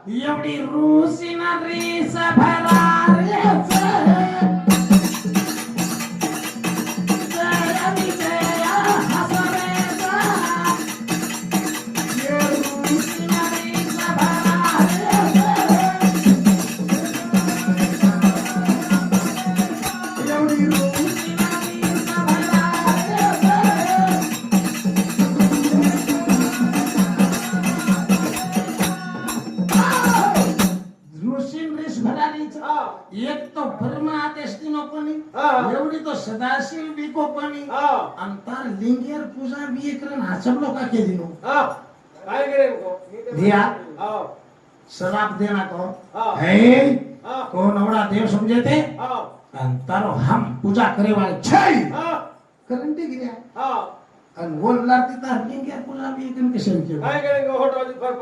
एवढी रूसी ना रीस भरार एक तो भरमा आदेशतीनो पनि एवढी तो सदाशिव बिको पनि अंतर लिंगेर पूजा भी एकरन हाचब लोका के दिनो काय करे को दिया शराब देना को है को नवड़ा देव समझे थे अंतर हम पूजा करे वाले छै करंटी गिरा अन बोल लाती तार लिंगेर पूजा भी एकन के सेम के काय करेंगे होटल पर